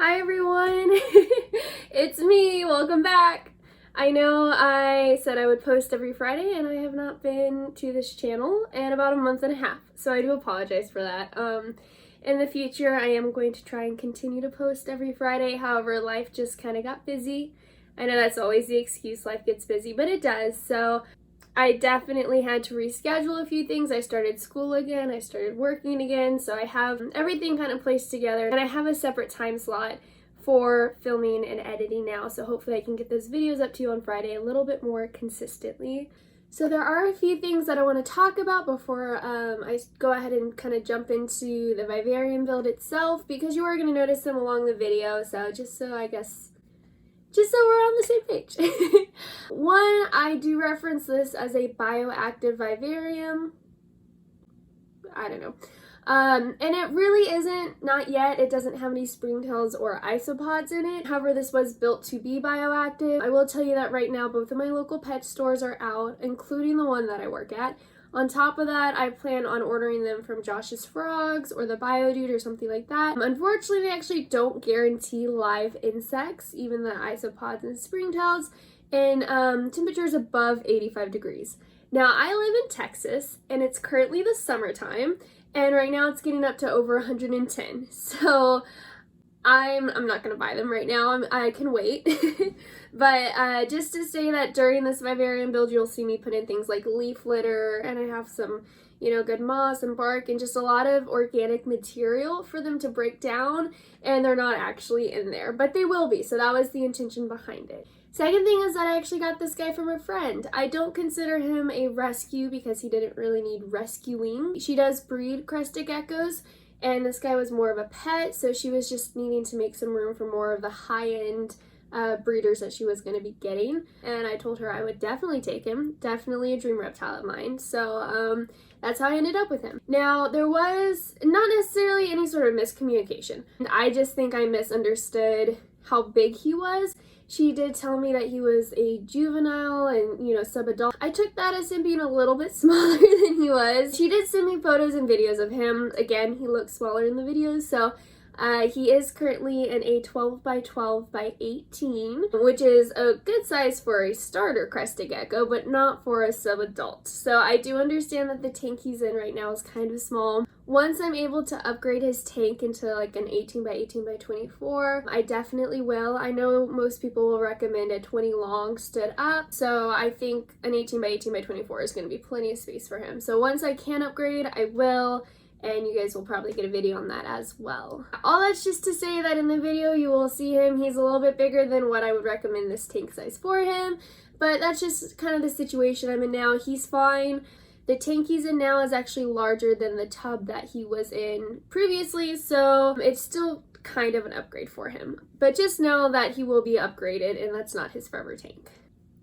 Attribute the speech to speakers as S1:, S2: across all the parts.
S1: Hi everyone, it's me, welcome back. I know I said I would post every Friday and I have not been to this channel in about a month and a half, so I do apologize for that. In the future I am going to try and continue to post every Friday, however life just kind of got busy. I know that's always the excuse, life gets busy, but it does, so I definitely had to reschedule a few things. I started school again, I started working again, so I have everything kind of placed together, and I have a separate time slot for filming and editing now, so hopefully I can get those videos up to you on Friday a little bit more consistently. So there are a few things that I want to talk about before I go ahead and kind of jump into the VIvarium build itself, because you are going to notice them along the video, so just so we're on the same page. One, I do reference this as a bioactive VIvarium. I don't know. And it really isn't, not yet. It doesn't have any springtails or isopods in it. However, this was built to be bioactive. I will tell you that right now both of my local pet stores are out, including the one that I work at. On top of that, I plan on ordering them from Josh's Frogs or the Bio Dude or something like that. Unfortunately, they actually don't guarantee live insects, even the isopods and springtails, in temperatures above 85 degrees. Now, I live in Texas, and it's currently the summertime, and right now it's getting up to over 110. So I'm not going to buy them right now. I can wait. But just to say that during this VIvarium build, you'll see me put in things like leaf litter, and I have some, good moss and bark and just a lot of organic material for them to break down, and they're not actually in there, but they will be. So that was the intention behind it. Second thing is that I actually got this guy from a friend. I don't consider him a rescue because he didn't really need rescuing. She does breed Crested Geckos, and this guy was more of a pet, so she was just needing to make some room for more of the high-end breeders that she was going to be getting, and I told her I would definitely take him. Definitely a dream reptile of mine, so that's how I ended up with him. Now, there was not necessarily any sort of miscommunication. I just think I misunderstood how big he was. She did tell me that he was a juvenile and, sub-adult. I took that as him being a little bit smaller than he was. She did send me photos and videos of him. Again, he looks smaller in the videos, so he is currently in a 12 by 12 by 18, which is a good size for a starter Crested Gecko, but not for a sub-adult. So I do understand that the tank he's in right now is kind of small. Once I'm able to upgrade his tank into like an 18 by 18 by 24, I definitely will. I know most people will recommend a 20 long stood up, so I think an 18 by 18 by 24 is going to be plenty of space for him. So once I can upgrade, I will, and you guys will probably get a video on that as well. All that's just to say that in the video you will see him. He's a little bit bigger than what I would recommend this tank size for him, but that's just kind of the situation I'm in now. He's fine. The tank he's in now is actually larger than the tub that he was in previously, so it's still kind of an upgrade for him. But just know that he will be upgraded, and that's not his forever tank.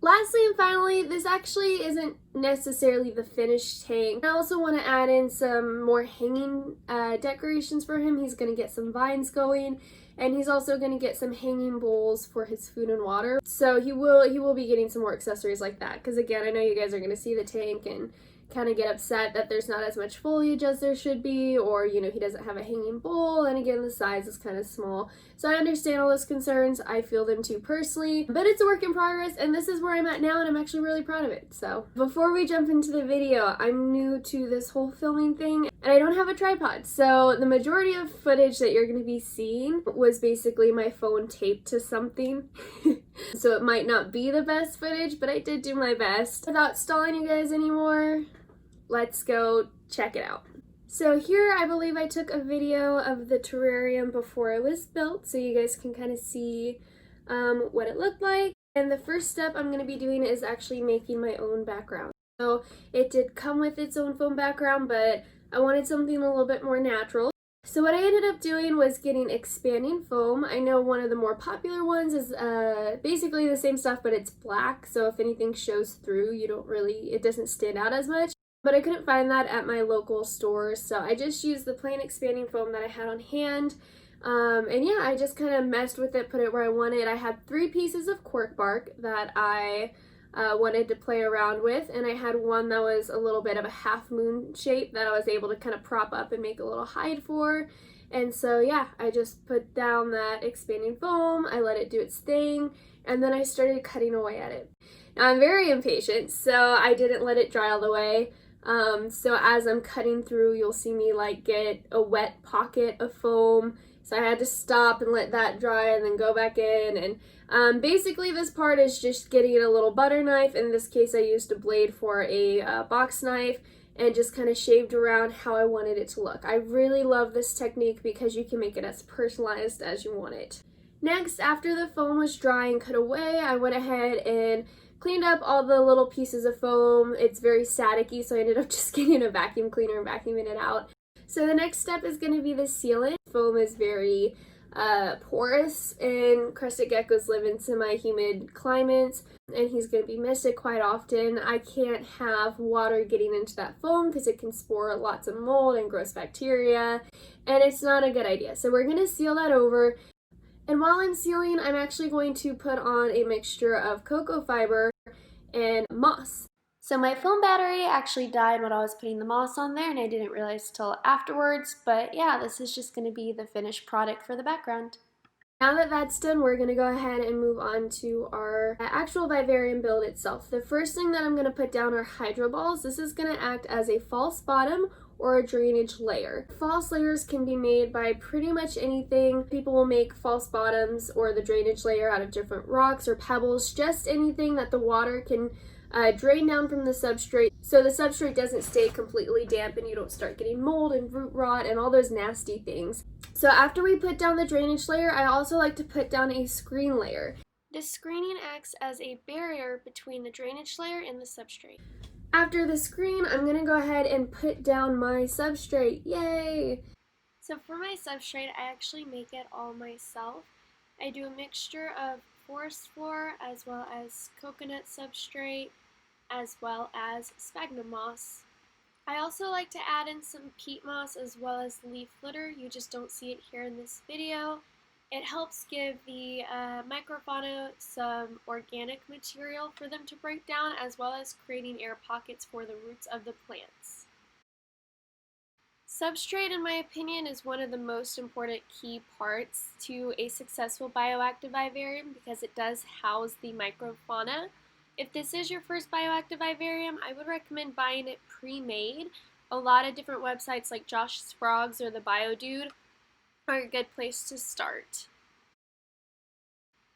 S1: Lastly and finally, this actually isn't necessarily the finished tank. I also want to add in some more hanging decorations for him. He's going to get some vines going, and he's also going to get some hanging bowls for his food and water. So he will be getting some more accessories like that, because again, I know you guys are going to see the tank and kind of get upset that there's not as much foliage as there should be, or he doesn't have a hanging bowl, and again the size is kind of small. So I understand all those concerns. I feel them too personally, but it's a work in progress, and this is where I'm at now, and I'm actually really proud of it. So before we jump into the video, I'm new to this whole filming thing, and I don't have a tripod, so the majority of footage that you're going to be seeing was basically my phone taped to something. So it might not be the best footage, but I did do my best. Without stalling you guys anymore, let's go check it out. So here I believe I took a video of the terrarium before it was built, so you guys can kind of see what it looked like. And the first step I'm going to be doing is actually making my own background. So it did come with its own foam background, but I wanted something a little bit more natural. So what I ended up doing was getting expanding foam. I know one of the more popular ones is basically the same stuff, but it's black, so if anything shows through, it doesn't stand out as much. But I couldn't find that at my local stores, so I just used the plain expanding foam that I had on hand. And yeah, I just kind of messed with it, put it where I wanted. I had 3 pieces of cork bark that I wanted to play around with, and I had one that was a little bit of a half moon shape that I was able to kind of prop up and make a little hide for. And so yeah, I just put down that expanding foam, I let it do its thing, and then I started cutting away at it. Now I'm very impatient, so I didn't let it dry all the way. So as I'm cutting through, you'll see me like get a wet pocket of foam. So I had to stop and let that dry and then go back in. And basically this part is just getting a little butter knife. In this case, I used a blade for a box knife and just kind of shaved around how I wanted it to look. I really love this technique because you can make it as personalized as you want it. Next, after the foam was dry and cut away, I went ahead and cleaned up all the little pieces of foam. It's very staticky, so I ended up just getting a vacuum cleaner and vacuuming it out. So the next step is going to be the sealant. Foam is very porous, and crested geckos live in semi-humid climates, and he's going to be misted quite often. I can't have water getting into that foam because it can spore lots of mold and gross bacteria, and it's not a good idea. So we're going to seal that over. And while I'm sealing, I'm actually going to put on a mixture of cocoa fiber and moss. So my foam battery actually died when I was putting the moss on there, and I didn't realize till afterwards, but yeah, this is just going to be the finished product for the background. Now that that's done, we're going to go ahead and move on to our actual VIvarium build itself. The first thing that I'm going to put down are hydro balls. This is going to act as a false bottom or a drainage layer. False layers can be made by pretty much anything. People will make false bottoms or the drainage layer out of different rocks or pebbles, just anything that the water can drain down from the substrate so the substrate doesn't stay completely damp and you don't start getting mold and root rot and all those nasty things. So after we put down the drainage layer, I also like to put down a screen layer. This screening acts as a barrier between the drainage layer and the substrate. After the screen, I'm going to go ahead and put down my substrate. Yay! So for my substrate, I actually make it all myself. I do a mixture of forest floor as well as coconut substrate as well as sphagnum moss. I also like to add in some peat moss as well as leaf litter. You just don't see it here in this video. It helps give the microfuna some organic material for them to break down, as well as creating air pockets for the roots of the plants. Substrate, in my opinion, is one of the most important key parts to a successful bioactive vivarium because it does house the microfauna. If this is your first bioactive vivarium, I would recommend buying it pre-made. A lot of different websites like Josh's Frogs or the Bio Dude are a good place to start.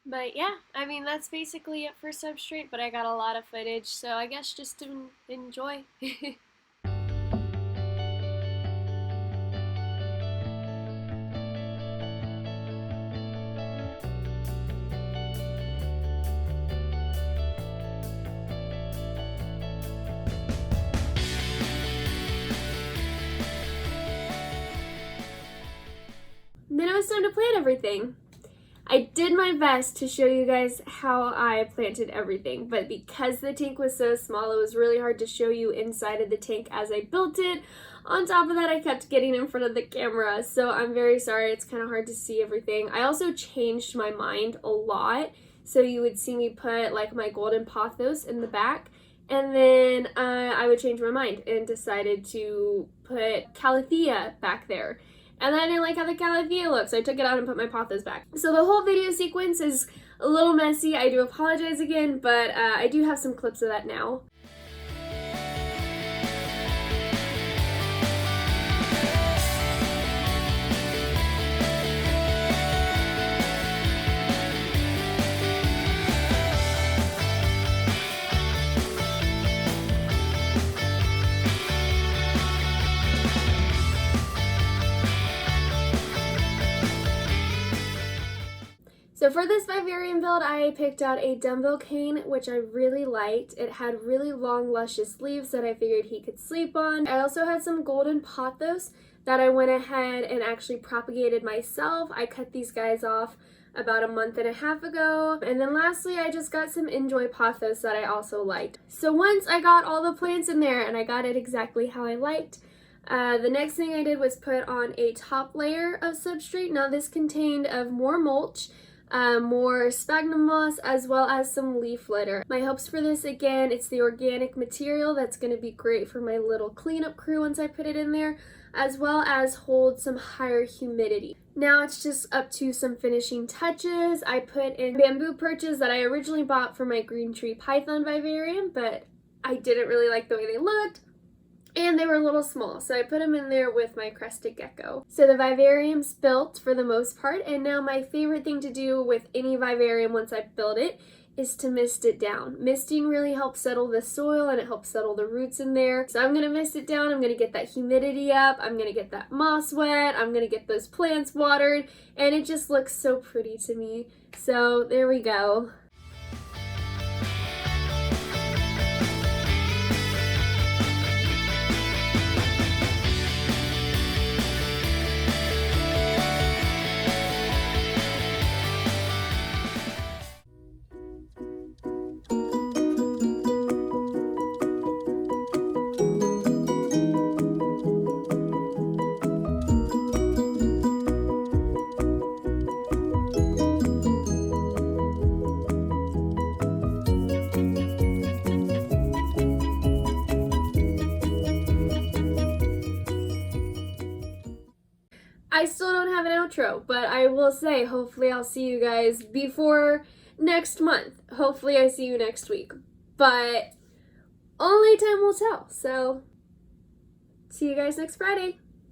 S1: But yeah, I mean, that's basically it for substrate, but I got a lot of footage, so I guess just to enjoy. Then it was time to plant everything. I did my best to show you guys how I planted everything, but because the tank was so small, it was really hard to show you inside of the tank as I built it. On top of that, I kept getting in front of the camera, so I'm very sorry. It's kind of hard to see everything. I also changed my mind a lot, so you would see me put like my golden pothos in the back, and then I would change my mind and decided to put calathea back there. And then I didn't like how the calathea looked, so I took it out and put my pothos back. So the whole video sequence is a little messy. I do apologize again, but I do have some clips of that now. So for this VIvarium build, I picked out a dumbbell cane, which I really liked. It had really long, luscious leaves that I figured he could sleep on. I also had some golden pothos that I went ahead and actually propagated myself. I cut these guys off about a month and a half ago. And then lastly, I just got some enjoy pothos that I also liked. So once I got all the plants in there and I got it exactly how I liked, the next thing I did was put on a top layer of substrate. Now this contained of more mulch, more sphagnum moss, as well as some leaf litter. My hopes for this, again, it's the organic material that's going to be great for my little cleanup crew once I put it in there. as well as hold some higher humidity. Now it's just up to some finishing touches. I put in bamboo perches that I originally bought for my green tree python vivarium, but I didn't really like the way they looked, and they were a little small, so I put them in there with my Crested Gecko. So the vivarium's built for the most part, and now my favorite thing to do with any vivarium once I build it is to mist it down. Misting really helps settle the soil and it helps settle the roots in there. So I'm gonna mist it down, I'm gonna get that humidity up, I'm gonna get that moss wet, I'm gonna get those plants watered, and it just looks so pretty to me. So there we go. I still don't have an outro, but I will say hopefully I'll see you guys before next month. Hopefully I see you next week, but only time will tell. So see you guys next Friday.